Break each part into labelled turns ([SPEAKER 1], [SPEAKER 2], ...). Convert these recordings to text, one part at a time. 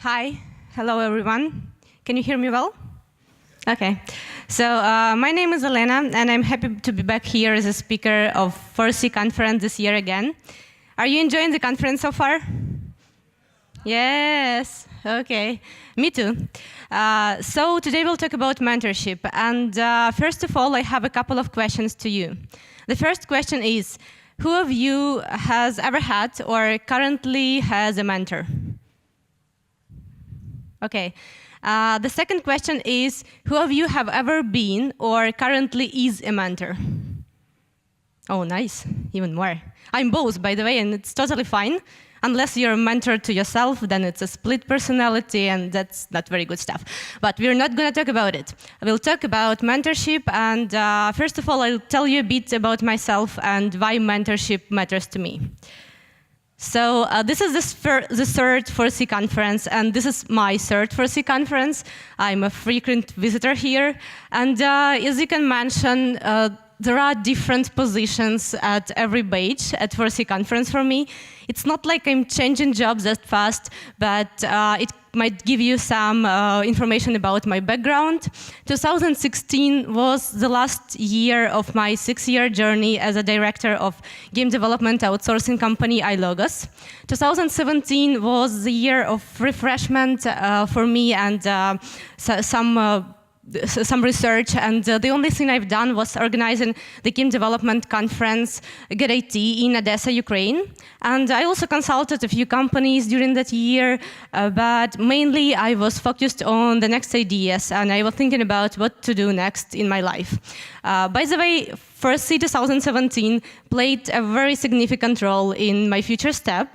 [SPEAKER 1] Hi, hello everyone. Can you hear me well? Okay. So my name is Elena, and I'm happy to be back here as a speaker of 4C conference this year again. Are you enjoying the conference so far? Yes. Okay. Me too. So today we'll talk about mentorship. And first of all, I have a couple of questions to you. The first question is, who of you has ever had or currently has a mentor? Okay. The second question is, who of you have ever been or currently is a mentor? Oh, nice. Even more. I'm both, by the way, and it's totally fine. Unless you're a mentor to yourself, then it's a split personality, and that's not very good stuff. But we're not going to talk about it. We'll talk about mentorship, and first of all, I'll tell you a bit about myself and why mentorship matters to me. So this is the third 4C conference, and this is my third 4C conference. I'm a frequent visitor here, and as you can mention, there are different positions at every batch at 4C conference for me. It's not like I'm changing jobs that fast, but it might give you some information about my background. 2016 was the last year of my 6-year journey as a director of game development outsourcing company iLogos. 2017 was the year of refreshment for me and some research, and the only thing I've done was organizing the game development conference Get IT in Odessa, Ukraine. And I also consulted a few companies during that year, but mainly I was focused on the next ideas, and I was thinking about what to do next in my life. By the way, 4C 2017 played a very significant role in my future step,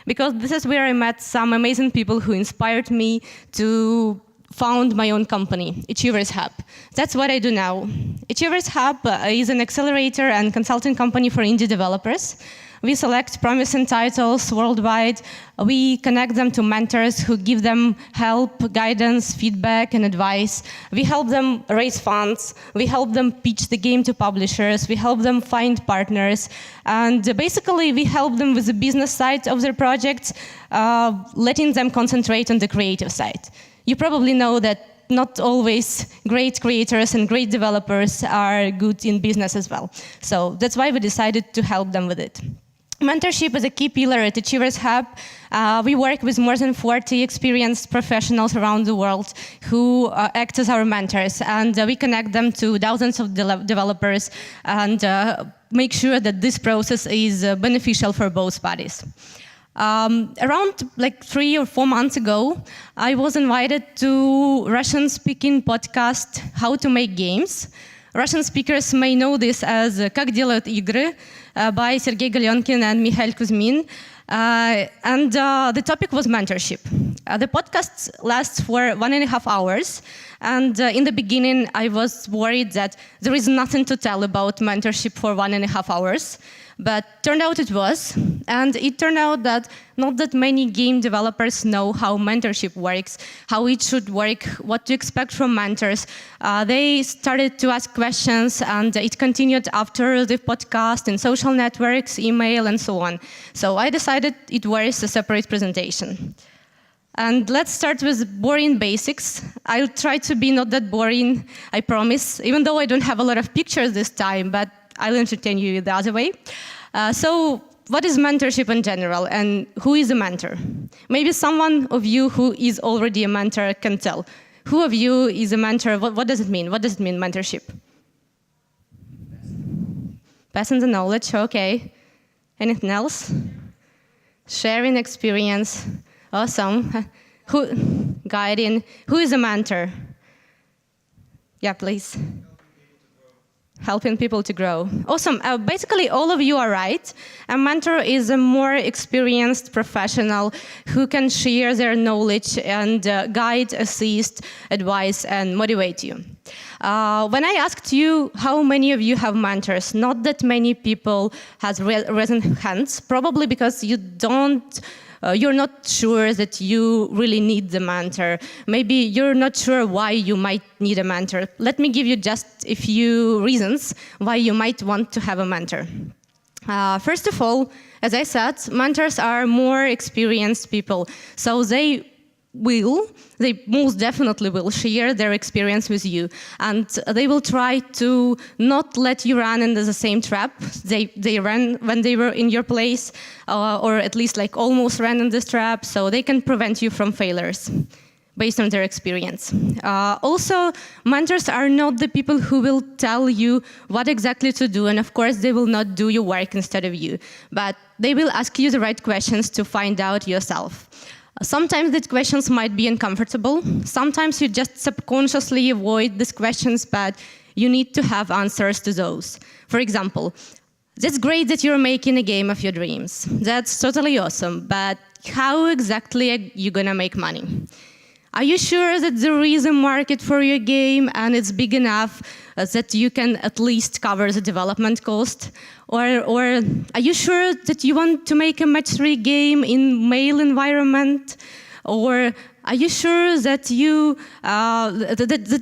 [SPEAKER 1] because this is where I met some amazing people who inspired me to found my own company, Achievers Hub. That's what I do now. Achievers Hub is an accelerator and consulting company for indie developers. We select promising titles worldwide. We connect them to mentors who give them help, guidance, feedback, and advice. We help them raise funds. We help them pitch the game to publishers. We help them find partners. And basically, we help them with the business side of their projects, letting them concentrate on the creative side. You probably know that not always great creators and great developers are good in business as well. So that's why we decided to help them with it. Mentorship is a key pillar at Achievers Hub. We work with more than 40 experienced professionals around the world who act as our mentors, and we connect them to thousands of developers and make sure that this process is beneficial for both parties. Around like 3 or 4 months ago, I was invited to Russian-speaking podcast, How to Make Games. Russian speakers may know this as «Как делают игры» by Sergei Galionkin and Mikhail Kuzmin. And the topic was mentorship. The podcast lasts for 1.5 hours. And in the beginning, I was worried that there is nothing to tell about mentorship for 1.5 hours. But turned out it was, and it turned out that not that many game developers know how mentorship works, how it should work, what to expect from mentors. They started to ask questions, and it continued after the podcast in social networks, email, and so on. So I decided it was a separate presentation. And let's start with boring basics. I'll try to be not that boring, I promise, even though I don't have a lot of pictures this time, but I'll entertain you the other way. So what is mentorship in general, and who is a mentor? Maybe someone of you who is already a mentor can tell. Who of you is a mentor? What does it mean? What does it mean, mentorship? Passing the knowledge, okay. Anything else? Sharing experience, awesome. Guiding. Who is a mentor? Yeah, please. Helping people to grow. Awesome. Basically, all of you are right. A mentor is a more experienced professional who can share their knowledge and guide, assist, advise, and motivate you. When I asked you how many of you have mentors, not that many people has raised hands, probably because you don't you're not sure that you really need the mentor. Maybe you're not sure why you might need a mentor. Let me give you just a few reasons why you might want to have a mentor. First of all, as I said, mentors are more experienced people, so they they most definitely will share their experience with you, and they will try to not let you run into the same trap they ran when they were in your place, or at least like almost ran in this trap, so they can prevent you from failures based on their experience. Also, mentors are not the people who will tell you what exactly to do, and of course they will not do your work instead of you, but they will ask you the right questions to find out yourself. Sometimes these questions might be uncomfortable. Sometimes you just subconsciously avoid these questions, but you need to have answers to those. For example, that's great that you're making a game of your dreams. That's totally awesome, but how exactly are you gonna make money? Are you sure that there is a market for your game and it's big enough that you can at least cover the development cost? Or are you sure that you want to make a match 3 game in male environment? Or are you sure that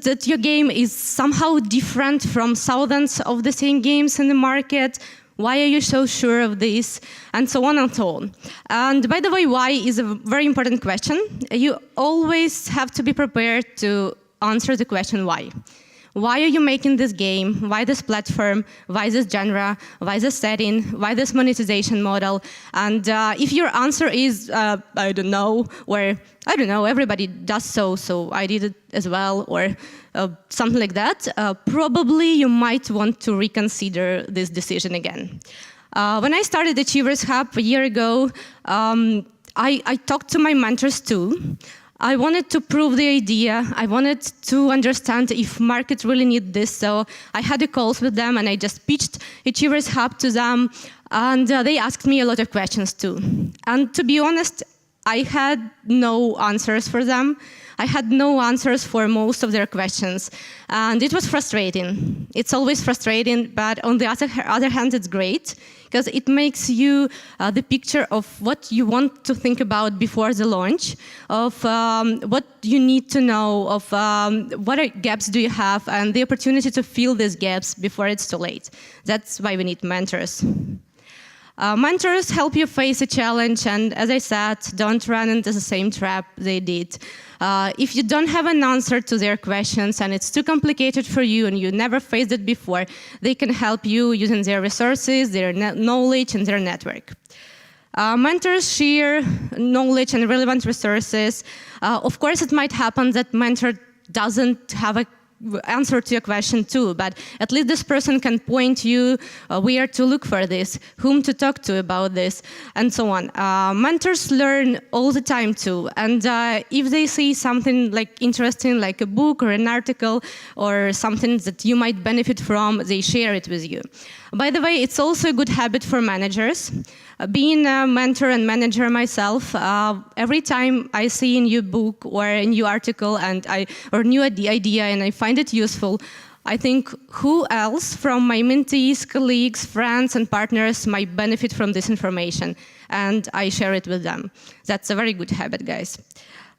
[SPEAKER 1] that your game is somehow different from thousands of the same games in the market? Why are you so sure of this? And so on and so on. And by the way, why is a very important question. You always have to be prepared to answer the question why. Why are you making this game? Why this platform? Why this genre? Why this setting? Why this monetization model? And if your answer is, I don't know, or I don't know, everybody does so I did it as well, or something like that, probably you might want to reconsider this decision again. When I started Achievers Hub a year ago, I talked to my mentors too. I wanted to prove the idea. I wanted to understand if market really need this. So I had a calls with them and I just pitched Achievers Hub to them. And they asked me a lot of questions too. And to be honest, I had no answers for them. I had no answers for most of their questions. And it was frustrating. It's always frustrating, but on the other hand, it's great, because it makes you the picture of what you want to think about before the launch, of what you need to know, of what gaps do you have, and the opportunity to fill these gaps before it's too late. That's why we need mentors. Mentors help you face a challenge, and as I said, don't run into the same trap they did. If you don't have an answer to their questions and it's too complicated for you and you never faced it before, they can help you using their resources, their knowledge, and their network. Mentors share knowledge and relevant resources. Of course, it might happen that mentor doesn't have an answer to your question too, but at least this person can point you where to look for this, whom to talk to about this, and so on. Mentors learn all the time too, and if they see something like interesting, like a book or an article or something that you might benefit from, they share it with you. By the way, it's also a good habit for managers. Being a mentor and manager myself, every time I see a new book or a new article or new idea and I find it useful, I think who else from my mentees, colleagues, friends, and partners might benefit from this information, and I share it with them. That's a very good habit, guys.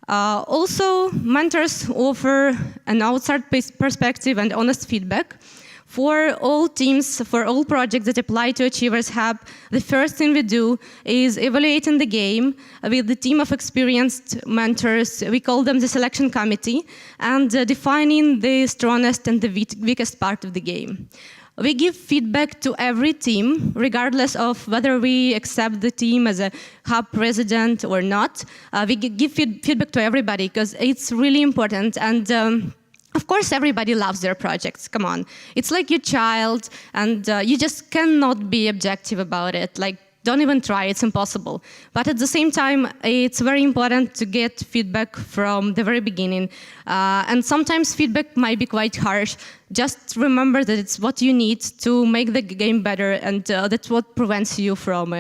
[SPEAKER 1] Also, mentors offer an outside perspective and honest feedback. For all teams, for all projects that apply to Achievers Hub, the first thing we do is evaluating the game with the team of experienced mentors. We call them the selection committee, and defining the strongest and the weakest part of the game. We give feedback to every team, regardless of whether we accept the team as a hub president or not. We give feedback to everybody because it's really important. And of course, everybody loves their projects. Come on. It's like your child, and you just cannot be objective about it. Like, don't even try. It's impossible. But at the same time, it's very important to get feedback from the very beginning. And sometimes feedback might be quite harsh. Just remember that it's what you need to make the game better, and that's what prevents you from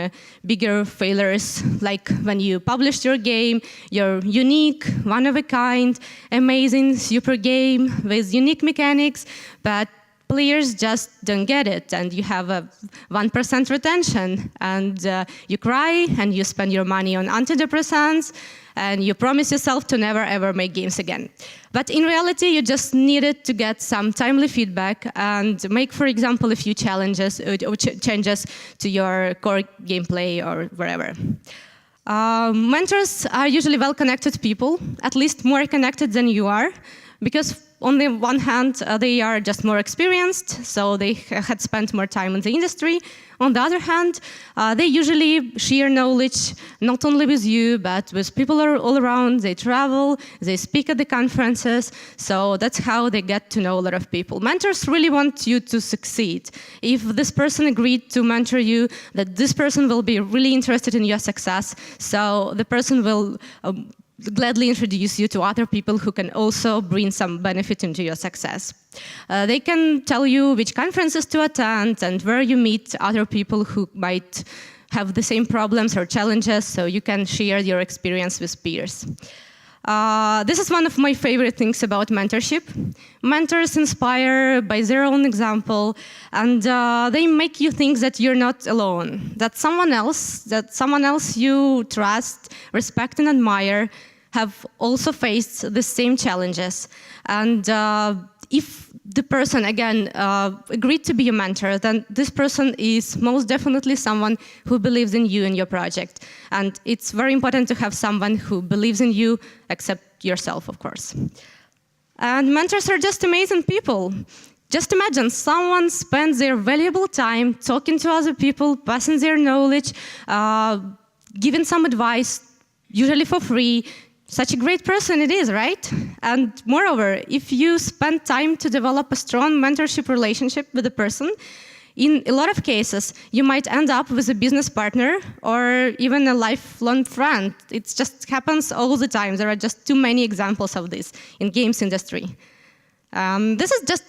[SPEAKER 1] bigger failures. Like when you published your game, your unique, one-of-a-kind, amazing, super game with unique mechanics, but players just don't get it, and you have a 1% retention, and you cry, and you spend your money on antidepressants, and you promise yourself to never ever make games again. But in reality, you just needed to get some timely feedback and make, for example, a few challenges or changes to your core gameplay or wherever. Mentors are usually well-connected people, at least more connected than you are, because on the one hand, they are just more experienced, so they had spent more time in the industry. On the other hand, they usually share knowledge not only with you, but with people all around. They travel, they speak at the conferences, so that's how they get to know a lot of people. Mentors really want you to succeed. If this person agreed to mentor you, that this person will be really interested in your success, so the person will gladly introduce you to other people who can also bring some benefit into your success. They can tell you which conferences to attend and where you meet other people who might have the same problems or challenges, so you can share your experience with peers. This is one of my favorite things about mentorship. Mentors inspire by their own example, and they make you think that you're not alone, that someone else you trust, respect, and admire have also faced the same challenges. And if the person, again, agreed to be a mentor, then this person is most definitely someone who believes in you and your project. And it's very important to have someone who believes in you, except yourself, of course. And mentors are just amazing people. Just imagine someone spends their valuable time talking to other people, passing their knowledge, giving some advice, usually for free. Such a great person it is, right? And moreover, if you spend time to develop a strong mentorship relationship with a person, in a lot of cases, you might end up with a business partner or even a lifelong friend. It just happens all the time. There are just too many examples of this in games industry. This is just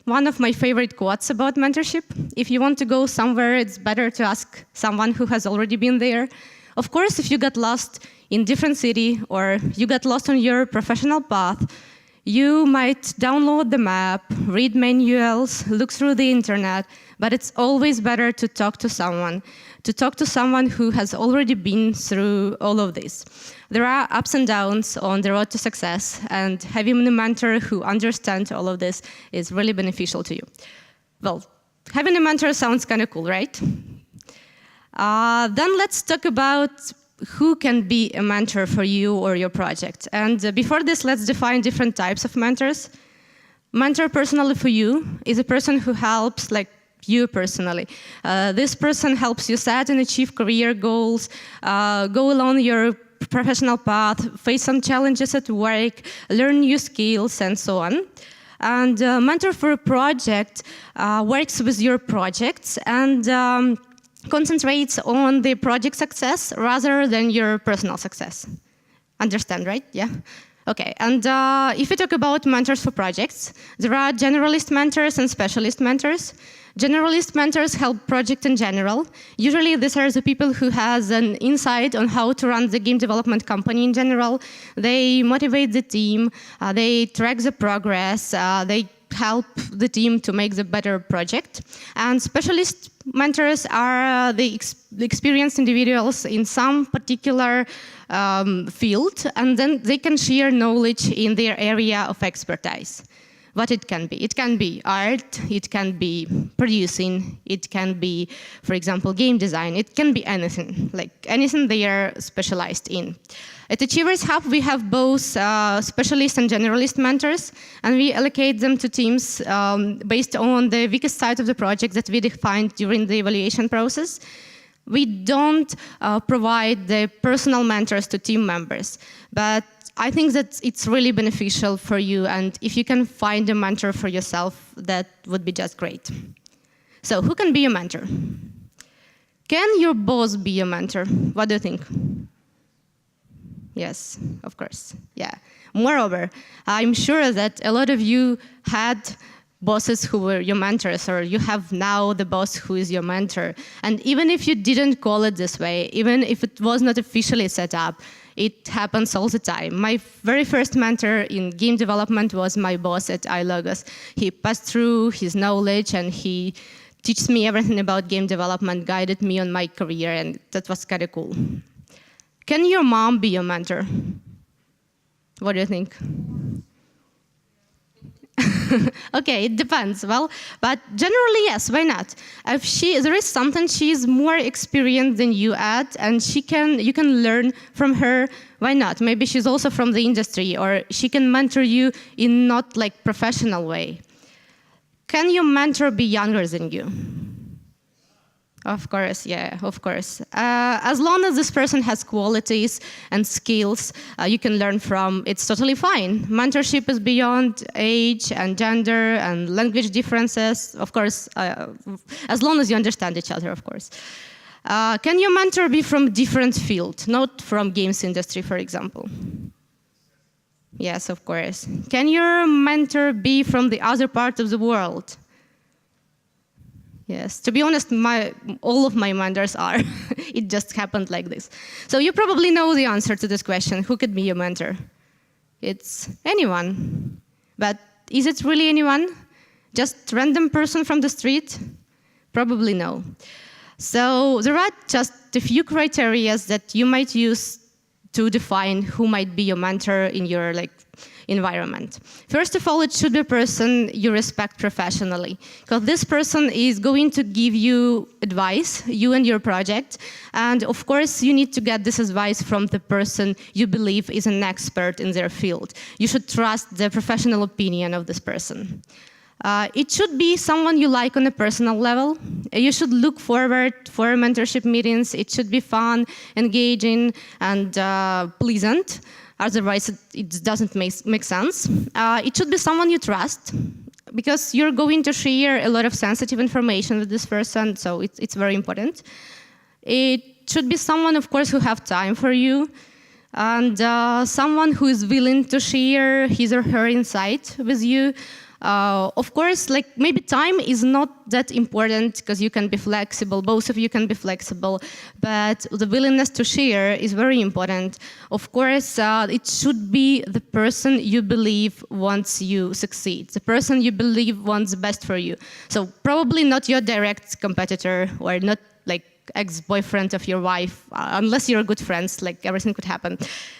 [SPEAKER 1] one of my favorite quotes about mentorship. If you want to go somewhere, it's better to ask someone who has already been there. Of course, if you get lost in different city or you get lost on your professional path, you might download the map, read manuals, look through the internet, but it's always better to talk to someone who has already been through all of this. There are ups and downs on the road to success, and having a mentor who understands all of this is really beneficial to you. Well, having a mentor sounds kind of cool, right? Then let's talk about who can be a mentor for you or your project. And before this, let's define different types of mentors. Mentor personally for you is a person who helps, like you personally. This person helps you set and achieve career goals, go along your professional path, face some challenges at work, learn new skills, and so on. And mentor for a project works with your projects and concentrates on the project success rather than your personal success. Understand, right? Yeah? Okay, and if we talk about mentors for projects, there are generalist mentors and specialist mentors. Generalist mentors help project in general. Usually these are the people who has an insight on how to run the game development company in general. They motivate the team, they track the progress, they help the team to make the better project. And specialist mentors are the experienced individuals in some particular field, and then they can share knowledge in their area of expertise. What it can be. It can be art, it can be producing, it can be, for example, game design. It can be anything, like anything they are specialized in. At Achievers Hub, we have both specialist and generalist mentors, and we allocate them to teams based on the weakest side of the project that we defined during the evaluation process. We don't provide the personal mentors to team members, but I think that it's really beneficial for you, and if you can find a mentor for yourself, that would be just great. So who can be a mentor? Can your boss be a mentor? What do you think? Yes, of course, yeah. Moreover, I'm sure that a lot of you had bosses who were your mentors, or you have now the boss who is your mentor. And even if you didn't call it this way, even if it was not officially set up, it happens all the time. My very first mentor in game development was my boss at iLogos. He passed through his knowledge and he teaches me everything about game development, guided me on my career, and that was kind of cool. Can your mom be your mentor? What do you think? Okay, it depends. Well, but generally, yes, why not? If there is something she's more experienced than you at, and you can learn from her, why not? Maybe she's also from the industry, or she can mentor you in not like professional way. Can your mentor be younger than you? Of course, yeah, of course. As long as this person has qualities and skills you can learn from, it's totally fine. Mentorship is beyond age and gender and language differences, of course, as long as you understand each other, of course. Can your mentor be from different field, not from games industry, for example? Yes, of course. Can your mentor be from the other part of the world? Yes, to be honest, all of my mentors are. It just happened like this. So you probably know the answer to this question. Who could be your mentor? It's anyone. But is it really anyone? Just random person from the street? Probably no. So there are just a few criteria that you might use to define who might be your mentor in your environment. First of all, it should be a person you respect professionally, because this person is going to give you advice, you and your project, and of course you need to get this advice from the person you believe is an expert in their field. You should trust the professional opinion of this person. It should be someone you like on a personal level. You should look forward for mentorship meetings. It should be fun, engaging, and pleasant. Otherwise, it doesn't make sense. It should be someone you trust, because you're going to share a lot of sensitive information with this person, so it's very important. It should be someone, of course, who have time for you, and someone who is willing to share his or her insight with you. Of course, maybe time is not that important because you can be flexible, both of you can be flexible, but the willingness to share is very important. Of course, it should be the person you believe wants you succeed, the person you believe wants the best for you. So probably not your direct competitor, or not ex-boyfriend of your wife, unless you're good friends, everything could happen.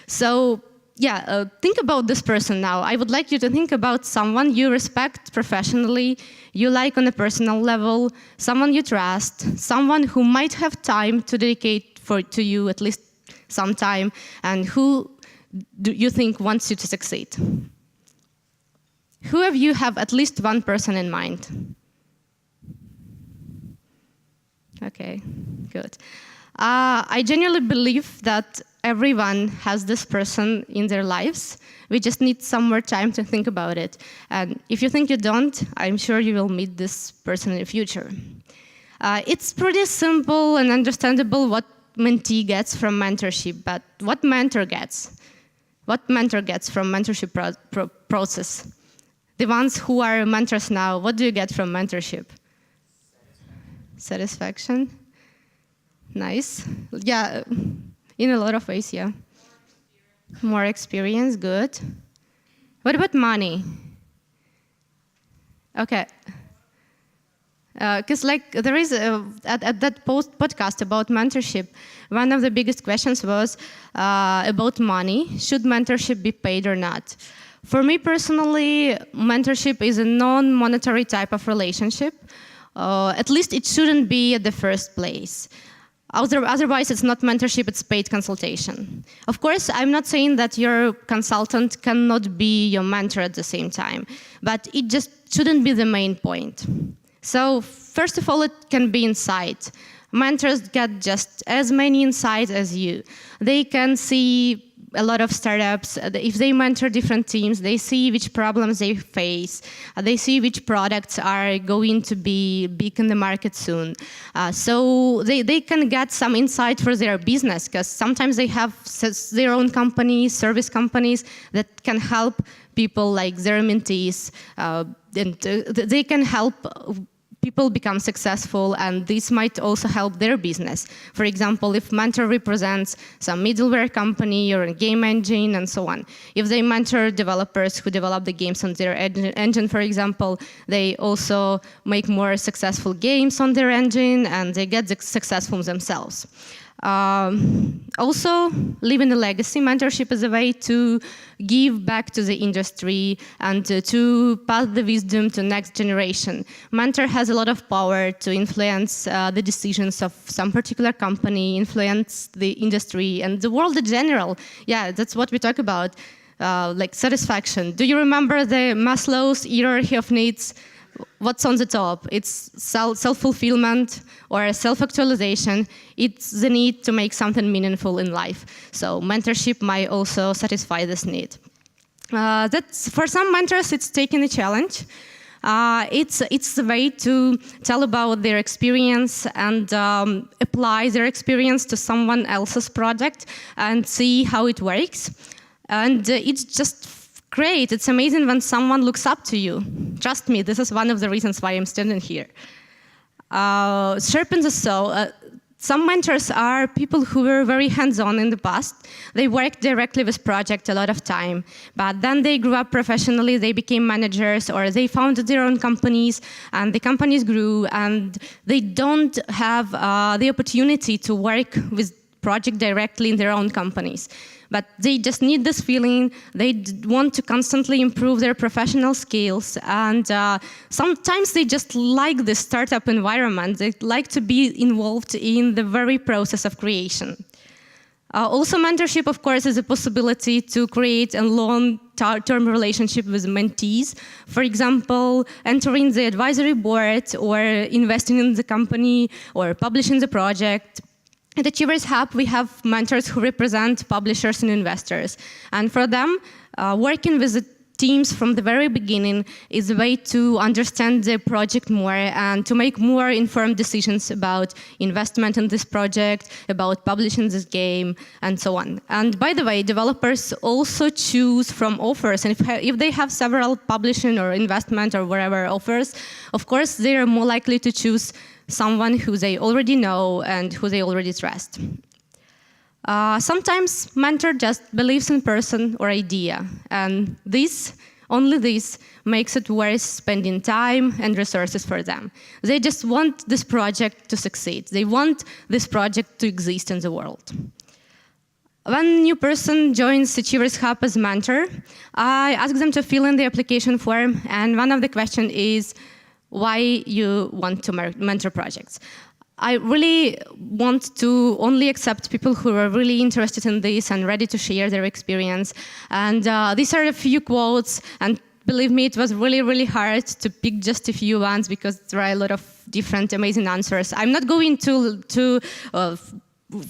[SPEAKER 1] So yeah, think about this person now. I would like you to think about someone you respect professionally, you like on a personal level, someone you trust, someone who might have time to dedicate to you at least some time, and who do you think wants you to succeed. Who of you have at least one person in mind? Okay, good. I genuinely believe that everyone has this person in their lives. We just need some more time to think about it. And if you think you don't, I'm sure you will meet this person in the future. It's pretty simple and understandable what mentee gets from mentorship, but what mentor gets? What mentor gets from mentorship process? The ones who are mentors now, what do you get from mentorship? Satisfaction. Nice. Yeah, in a lot of ways, yeah. More experience, good. What about money? Okay. Because there is, at that podcast about mentorship, one of the biggest questions was about money. Should mentorship be paid or not? For me personally, mentorship is a non-monetary type of relationship. At least it shouldn't be at the first place. Otherwise, it's not mentorship, it's paid consultation. Of course, I'm not saying that your consultant cannot be your mentor at the same time, but it just shouldn't be the main point. So, first of all, it can be insight. Mentors get just as many insights as you. They can see a lot of startups. If they mentor different teams, they see which problems they face. They see which products are going to be big in the market soon. So they can get some insight for their business, because sometimes they have their own companies, service companies that can help people like their mentees. And they can help people become successful, and this might also help their business. For example, if mentor represents some middleware company or a game engine and so on. If they mentor developers who develop the games on their engine, for example, they also make more successful games on their engine, and they get successful themselves. Also, leaving a legacy. Mentorship is a way to give back to the industry and to pass the wisdom to next generation. Mentor has a lot of power to influence the decisions of some particular company, influence the industry and the world in general. Yeah, that's what we talk about, like satisfaction. Do you remember the Maslow's hierarchy of needs? What's on the top? It's self-fulfillment or self-actualization. It's the need to make something meaningful in life. So mentorship might also satisfy this need. That's, for some mentors, it's taking a challenge. It's a way to tell about their experience and apply their experience to someone else's project and see how it works. And it's just great. It's amazing when someone looks up to you. Trust me, this is one of the reasons why I'm standing here. Sharpen the soul. Some mentors are people who were very hands-on in the past. They worked directly with project a lot of time, but then they grew up professionally, they became managers, or they founded their own companies, and the companies grew, and they don't have the opportunity to work with project directly in their own companies. But they just need this feeling. They want to constantly improve their professional skills. And sometimes they just like the startup environment. They like to be involved in the very process of creation. Also, mentorship, of course, is a possibility to create a long-term relationship with mentees. For example, entering the advisory board or investing in the company or publishing the project. At Achievers Hub, we have mentors who represent publishers and investors. And for them, working with the teams from the very beginning is a way to understand the project more and to make more informed decisions about investment in this project, about publishing this game, and so on. And by the way, developers also choose from offers. And if they have several publishing or investment or whatever offers, of course, they are more likely to choose someone who they already know and who they already trust. Sometimes mentor just believes in person or idea, and only this makes it worth spending time and resources for them. They just want this project to succeed. They want this project to exist in the world. When a new person joins Achievers Hub as mentor, I ask them to fill in the application form, and one of the questions is, why you want to mentor projects. I really want to only accept people who are really interested in this and ready to share their experience. And these are a few quotes, and believe me, it was really, really hard to pick just a few ones because there are a lot of different amazing answers. I'm not going to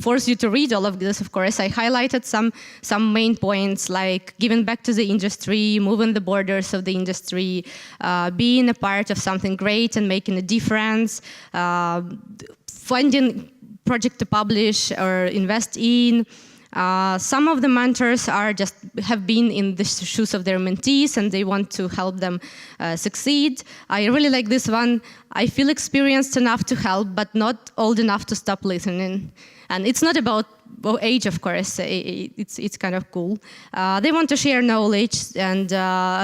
[SPEAKER 1] force you to read all of this, of course. I highlighted some main points, like giving back to the industry, moving the borders of the industry, being a part of something great and making a difference, finding project to publish or invest in. Some of the mentors have been in the shoes of their mentees and they want to help them succeed. I really like this one. I feel experienced enough to help, but not old enough to stop listening. And it's not about age, of course. It's kind of cool. They want to share knowledge, and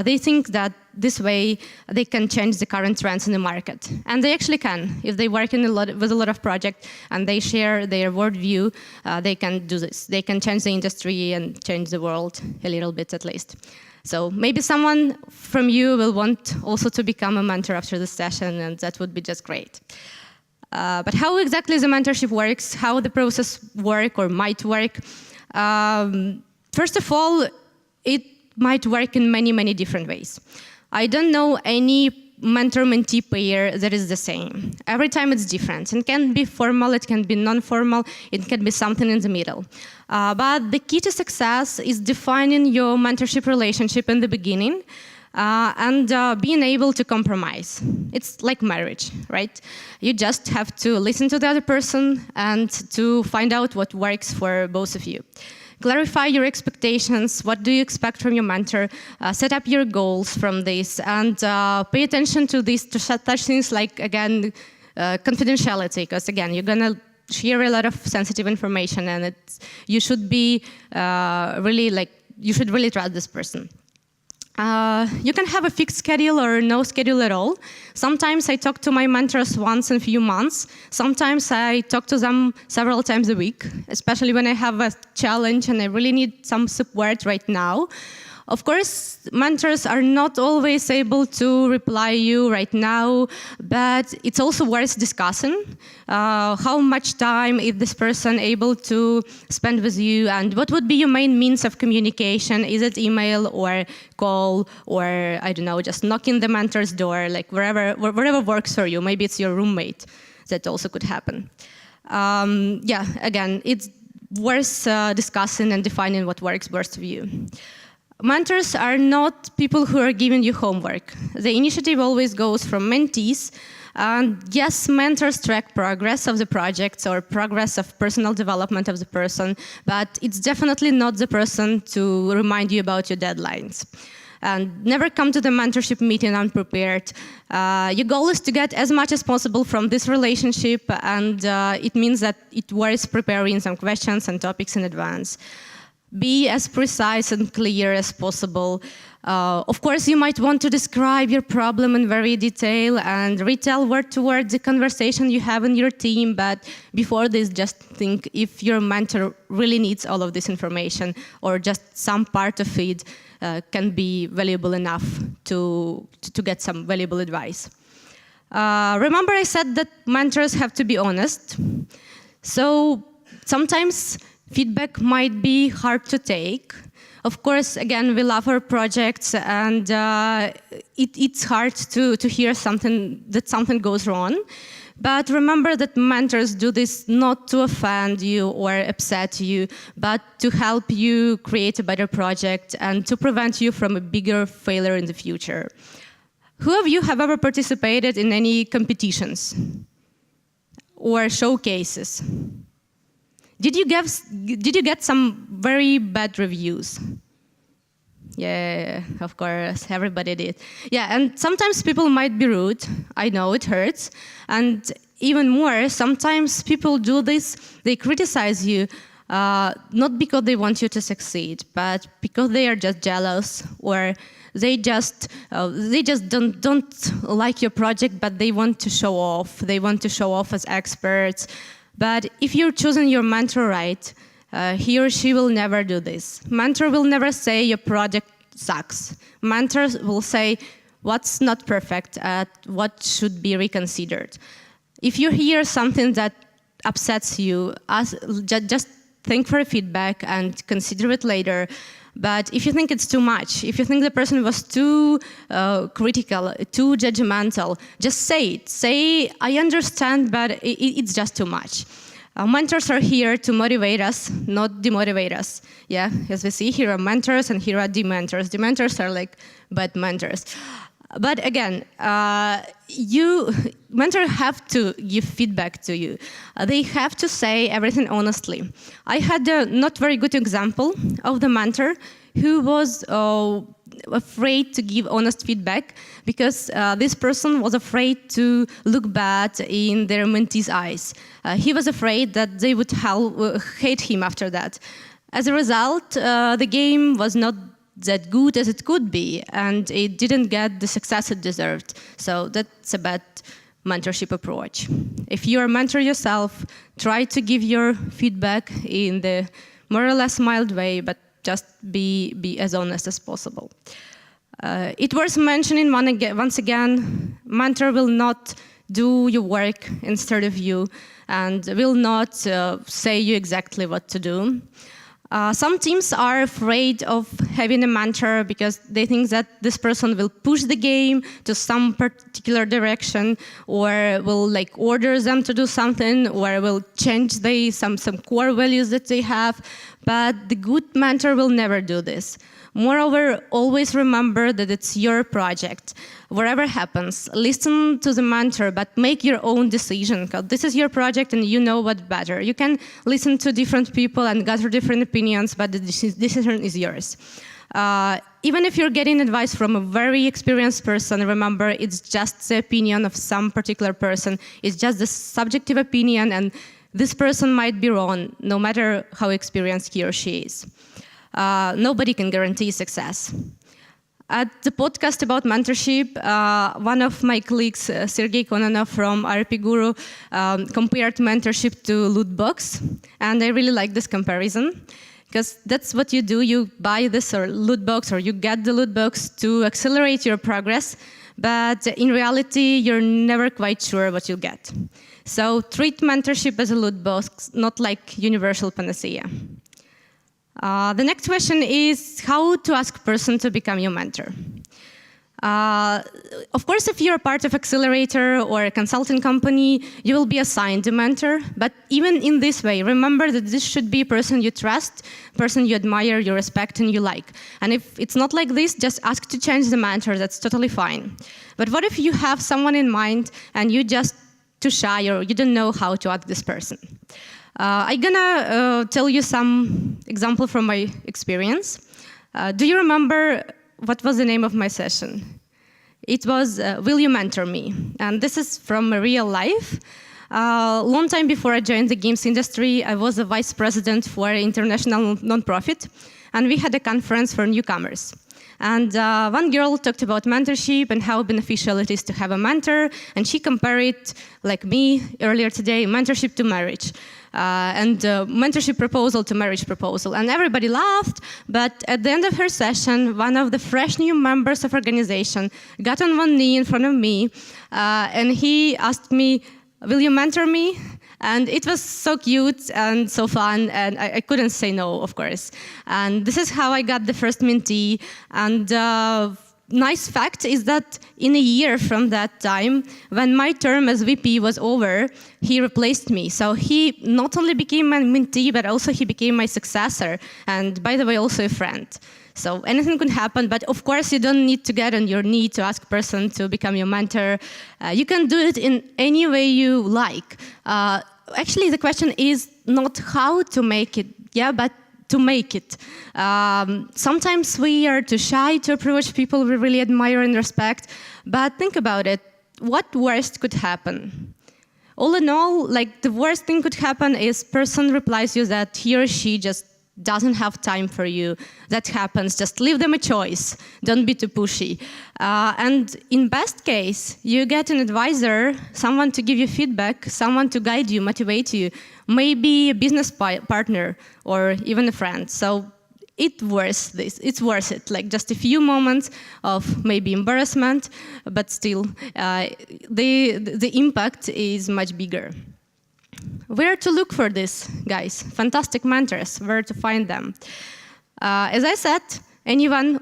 [SPEAKER 1] they think that this way they can change the current trends in the market. And they actually can. If they work with a lot of projects and they share their worldview, they can do this. They can change the industry and change the world a little bit at least. So maybe someone from you will want also to become a mentor after this session, and that would be just great. But how exactly the mentorship works, how the process work or might work? First of all, it might work in many, many different ways. I don't know any mentor-mentee pair that is the same. Every time it's different. It can be formal, it can be non-formal, it can be something in the middle. But the key to success is defining your mentorship relationship in the beginning, and being able to compromise. It's like marriage, right? You just have to listen to the other person and to find out what works for both of you. Clarify your expectations. What do you expect from your mentor? Set up your goals from this, and pay attention to these such things like, again, confidentiality, because again, you're gonna share a lot of sensitive information, and you should be you should really trust this person. You can have a fixed schedule or no schedule at all. Sometimes I talk to my mentors once in a few months. Sometimes I talk to them several times a week, especially when I have a challenge and I really need some support right now. Of course, mentors are not always able to reply you right now, but it's also worth discussing how much time is this person able to spend with you, and what would be your main means of communication? Is it email or call, or I don't know, just knocking the mentor's door, like wherever works for you. Maybe it's your roommate. That also could happen. Yeah, again, it's worth discussing and defining what works best for you. Mentors are not people who are giving you homework. The initiative always goes from mentees. And yes, mentors track progress of the projects or progress of personal development of the person, but it's definitely not the person to remind you about your deadlines. And never come to the mentorship meeting unprepared. Your goal is to get as much as possible from this relationship, and it means that it worth preparing some questions and topics in advance. Be as precise and clear as possible. Of course, you might want to describe your problem in very detail and retell word to word the conversation you have in your team, but before this, just think if your mentor really needs all of this information or just some part of it can be valuable enough to get some valuable advice. Remember I said that mentors have to be honest. So sometimes feedback might be hard to take. Of course, again, we love our projects, and it's hard to hear that something goes wrong. But remember that mentors do this not to offend you or upset you, but to help you create a better project and to prevent you from a bigger failure in the future. Who of you have ever participated in any competitions or showcases? Did you get some very bad reviews? Yeah, of course, everybody did. Yeah, and sometimes people might be rude. I know it hurts. And even more, sometimes people do this, they criticize you, not because they want you to succeed, but because they are just jealous, or they just don't like your project, but they want to show off. They want to show off as experts. But if you're choosing your mentor right, he or she will never do this. Mentor will never say your project sucks. Mentors will say what's not perfect, what should be reconsidered. If you hear something that upsets you, just think for feedback and consider it later. But if you think it's too much, if you think the person was too critical, too judgmental, just say it. Say, I understand, but it's just too much. Mentors are here to motivate us, not demotivate us. Yeah, as we see, here are mentors and here are dementors. Dementors are like bad mentors. But again, mentors have to give feedback to you. They have to say everything honestly. I had a not very good example of the mentor who was afraid to give honest feedback because this person was afraid to look bad in their mentees' eyes. He was afraid that they would hate him after that. As a result, the game was not that good as it could be, and it didn't get the success it deserved. So that's a bad mentorship approach. If you're a mentor yourself, try to give your feedback in the more or less mild way, but just be as honest as possible. It worth mentioning once again, mentor will not do your work instead of you and will not say you exactly what to do. Some teams are afraid of having a mentor because they think that this person will push the game to some particular direction, or will order them to do something, or will change some core values that they have. But the good mentor will never do this. Moreover, always remember that it's your project. Whatever happens, listen to the mentor, but make your own decision, because this is your project and you know what's better. You can listen to different people and gather different opinions, but the decision is yours. Even if you're getting advice from a very experienced person, remember, it's just the opinion of some particular person. It's just the subjective opinion, and this person might be wrong, no matter how experienced he or she is. Nobody can guarantee success. At the podcast about mentorship, one of my colleagues, Sergey Kononov from RP Guru, compared mentorship to loot box. And I really like this comparison, because that's what you do. You buy this or loot box, or you get the loot box to accelerate your progress. But in reality, you're never quite sure what you'll get. So treat mentorship as a loot box, not like universal panacea. The next question is how to ask a person to become your mentor. Of course, if you're part of accelerator or a consulting company, you will be assigned a mentor. But even in this way, remember that this should be a person you trust, person you admire, you respect, and you like. And if it's not like this, just ask to change the mentor. That's totally fine. But what if you have someone in mind and you just too shy or you don't know how to ask this person? I'm gonna tell you some example from my experience. Do you remember what was the name of my session? It was, Will You Mentor Me? And this is from real life. Long time before I joined the games industry, I was a vice president for an international nonprofit, and we had a conference for newcomers. And one girl talked about mentorship and how beneficial it is to have a mentor, and she compared it, like me earlier today, mentorship to marriage. And mentorship proposal to marriage proposal. And everybody laughed, but at the end of her session, one of the fresh new members of organization got on one knee in front of me, and he asked me, will you mentor me? And it was so cute and so fun, and I couldn't say no, of course. And this is how I got the first mentee. And nice fact is that in a year from that time, when my term as VP was over, he replaced me. So he not only became my mentee, but also he became my successor. And by the way, also a friend. So anything could happen, but of course you don't need to get on your knee to ask a person to become your mentor. You can do it in any way you like. Actually, the question is not how to make it, but to make it. Sometimes we are too shy to approach people we really admire and respect, but think about it. What worst could happen? All in all, like the worst thing could happen is person replies you that he or she just doesn't have time for you. That happens. Just leave them a choice. Don't be too pushy. And in best case, you get an advisor, someone to give you feedback, someone to guide you, motivate you, maybe a business partner or even a friend. So it's worth it. Like just a few moments of maybe embarrassment, but still the impact is much bigger. Where to look for this, guys? Fantastic mentors, where to find them? As I said,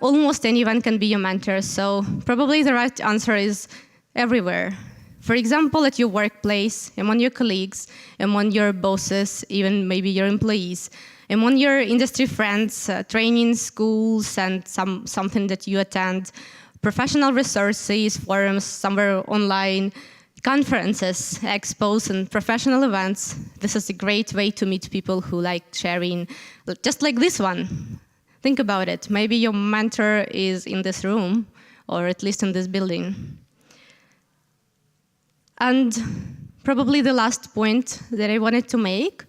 [SPEAKER 1] almost anyone can be your mentor, so probably the right answer is everywhere. For example, at your workplace, among your colleagues, among your bosses, even maybe your employees, among your industry friends, training schools, and something that you attend, professional resources, forums, somewhere online, conferences, expos, and professional events. This is a great way to meet people who like sharing, just like this one. Think about it. Maybe your mentor is in this room, or at least in this building. And probably the last point that I wanted to make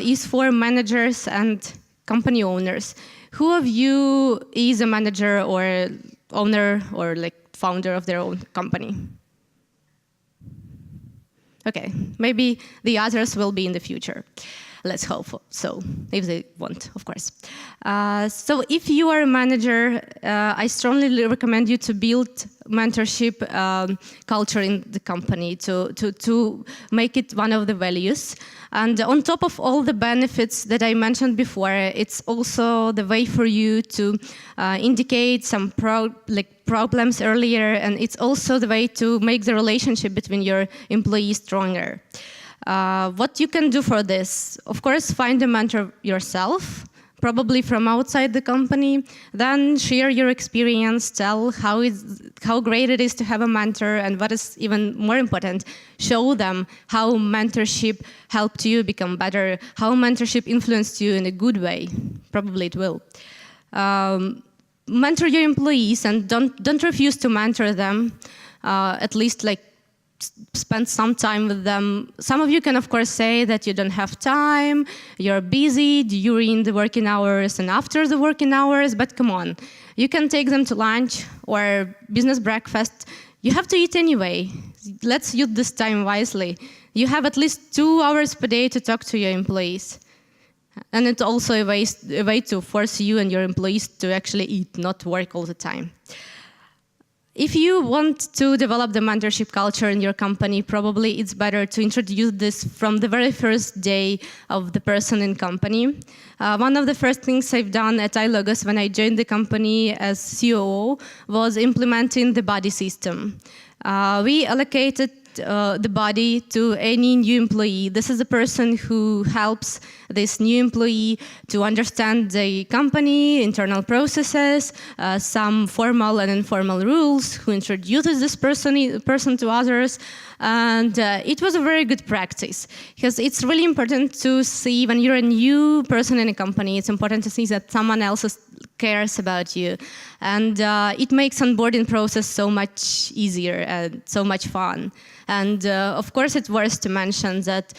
[SPEAKER 1] is for managers and company owners. Who of you is a manager or owner or like founder of their own company? Okay, maybe the others will be in the future. Let's hope so, if they want, of course. So if you are a manager, I strongly recommend you to build mentorship culture in the company, to make it one of the values. And on top of all the benefits that I mentioned before, it's also the way for you to indicate some problems earlier, and it's also the way to make the relationship between your employees stronger. What you can do for this? Of course, find a mentor yourself, probably from outside the company. Then share your experience, tell how great it is to have a mentor, and what is even more important, show them how mentorship helped you become better, how mentorship influenced you in a good way. Probably it will. Mentor your employees, and don't refuse to mentor them, at least like spend some time with them. Some of you can, of course, say that you don't have time, you're busy during the working hours and after the working hours, but come on. You can take them to lunch or business breakfast. You have to eat anyway. Let's use this time wisely. You have at least 2 hours per day to talk to your employees. And it's also a way to force you and your employees to actually eat, not work all the time. If you want to develop the mentorship culture in your company, probably it's better to introduce this from the very first day of the person in company. One of the first things I've done at iLogos when I joined the company as COO was implementing the buddy system. We allocated the buddy to any new employee. This is the person who helps this new employee to understand the company, internal processes, some formal and informal rules, who introduces this person to others. And it was a very good practice, because it's really important to see when you're a new person in a company, it's important to see that someone else cares about you. And it makes onboarding process so much easier and so much fun. And of course, it's worth to mention that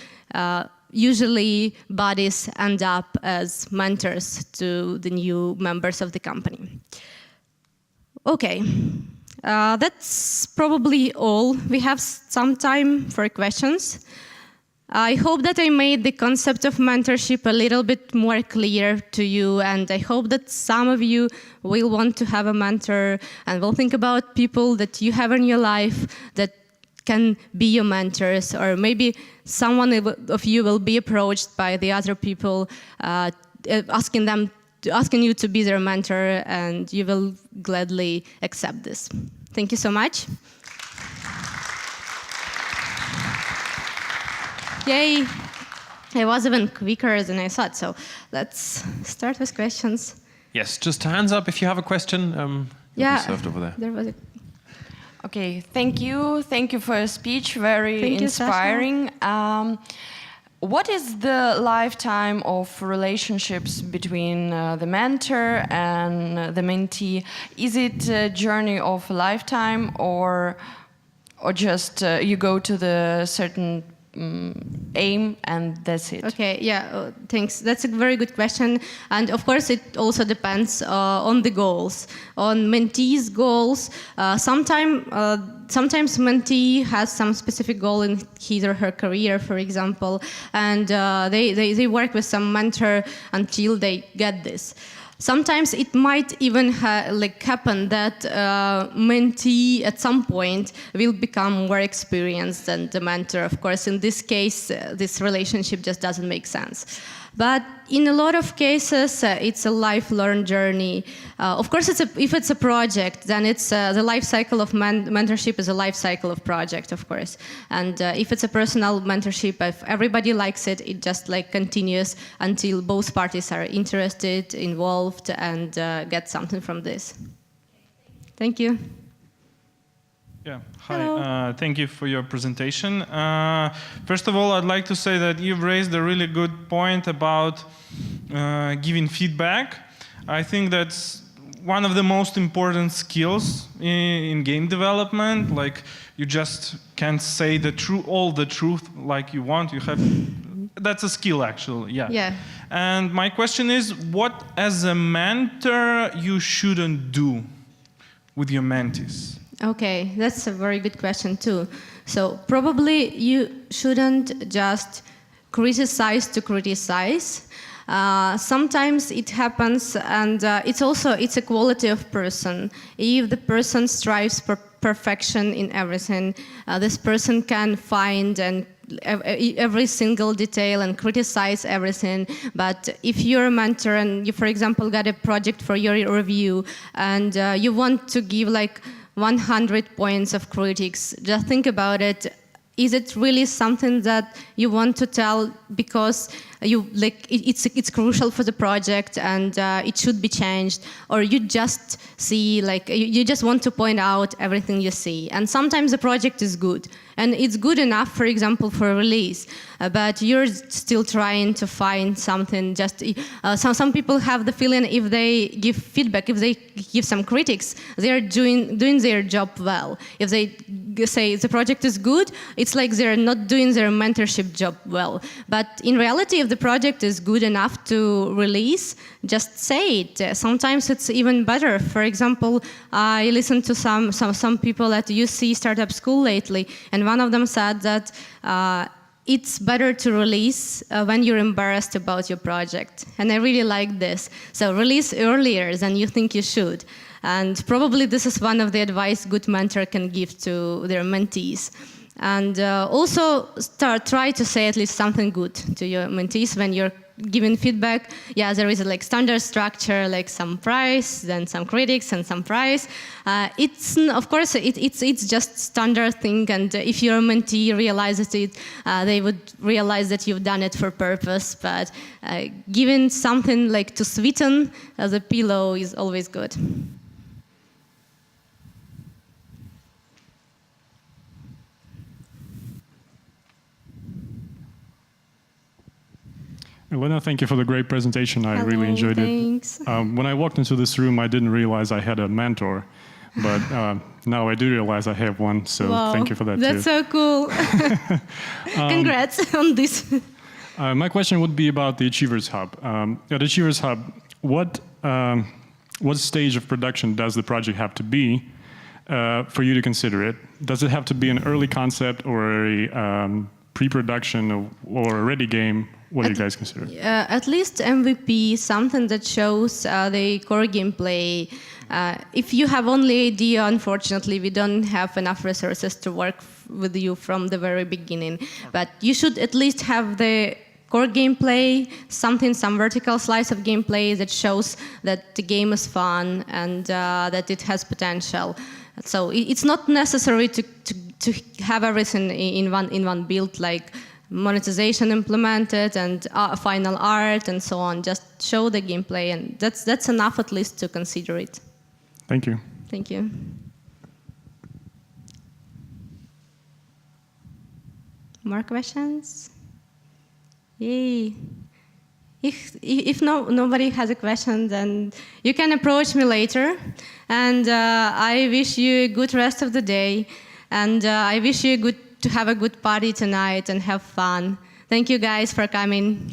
[SPEAKER 1] usually buddies end up as mentors to the new members of the company. Okay, that's probably all. We have some time for questions. I hope that I made the concept of mentorship a little bit more clear to you, and I hope that some of you will want to have a mentor and will think about people that you have in your life that can be your mentors, or maybe someone of you will be approached by the other people asking you to be their mentor, and you will gladly accept this. Thank you so much. Yay, I was even quicker than I thought, so let's start with questions.
[SPEAKER 2] Yes, just hands up if you have a question. You'll be served over there.
[SPEAKER 1] There was a...
[SPEAKER 3] Okay, thank you. Thank you for your speech, very inspiring. What is the lifetime of relationships between the mentor and the mentee? Is it a journey of a lifetime, or just you go to the certain aim and that's it?
[SPEAKER 1] Okay, yeah, thanks. That's a very good question. And of course, it also depends on the goals, on mentee's goals. Sometimes mentee has some specific goal in his or her career, for example, and they work with some mentor until they get this. Sometimes it might even happen that mentee at some point will become more experienced than the mentor. Of course, in this case, this relationship just doesn't make sense. But in a lot of cases, it's a lifelong journey. Of course, if it's a project, then it's the life cycle of mentorship is a life cycle of project, of course. And if it's a personal mentorship, if everybody likes it, it just continues until both parties are interested, involved, and get something from this. Thank you.
[SPEAKER 4] Yeah, hi. Thank you for your presentation. First of all, I'd like to say that you've raised a really good point about giving feedback. I think that's one of the most important skills in game development. Like, you just can't say all the truth like you want. You have, that's a skill, actually. Yeah. And my question is, what as a mentor you shouldn't do with your mentees?
[SPEAKER 1] Okay, that's a very good question too. So probably you shouldn't just criticize to criticize. Sometimes it happens, and it's a quality of person. If the person strives for perfection in everything, this person can find and every single detail and criticize everything. But if you're a mentor and you, for example, got a project for your review and you want to give 100 points of critics, just think about it. Is it really something that you want to tell because it's crucial for the project and it should be changed, or you just see you just want to point out everything you see? And sometimes the project is good and it's good enough, for example, for release, but you're still trying to find something. Some people have the feeling if they give feedback, if they give some critics, they're doing their job well. If they say the project is good, it's like they're not doing their mentorship job well. But in reality, if the project is good enough to release, just say it. Sometimes it's even better. For example, I listened to some people at UC Startup School lately, and one of them said that it's better to release when you're embarrassed about your project. And I really like this. So release earlier than you think you should. And probably this is one of the advice good mentor can give to their mentees. And also try to say at least something good to your mentees when you're giving feedback. Yeah, there is a standard structure, like some prize, then some critics, and some prize. It's of course it's just standard thing, and if your mentee realizes it, they would realize that you've done it for purpose. But giving something like to sweeten the pillow is always good.
[SPEAKER 5] Elena, thank you for the great presentation. I really enjoyed
[SPEAKER 1] thanks.
[SPEAKER 5] it. When I walked into this room, I didn't realize I had a mentor, but now I do realize I have one, so thank you for that
[SPEAKER 1] That's
[SPEAKER 5] too.
[SPEAKER 1] so cool. Congrats on this.
[SPEAKER 5] My question would be about the Achievers Hub. At Achievers Hub, what stage of production does the project have to be for you to consider it? Does it have to be an early concept or a pre-production or a ready game? What do you guys consider?
[SPEAKER 1] At least MVP, something that shows the core gameplay. If you have only idea, unfortunately, we don't have enough resources to work with you from the very beginning. But you should at least have the core gameplay, some vertical slice of gameplay that shows that the game is fun and that it has potential. So it's not necessary to have everything in one build, like monetization implemented and final art and so on. Just show the gameplay, and that's enough at least to consider it.
[SPEAKER 5] Thank you.
[SPEAKER 1] Thank you. More questions? Yay. If nobody has a question, then you can approach me later. And I wish you a good rest of the day. And I wish you to have a good party tonight and have fun. Thank you guys for coming.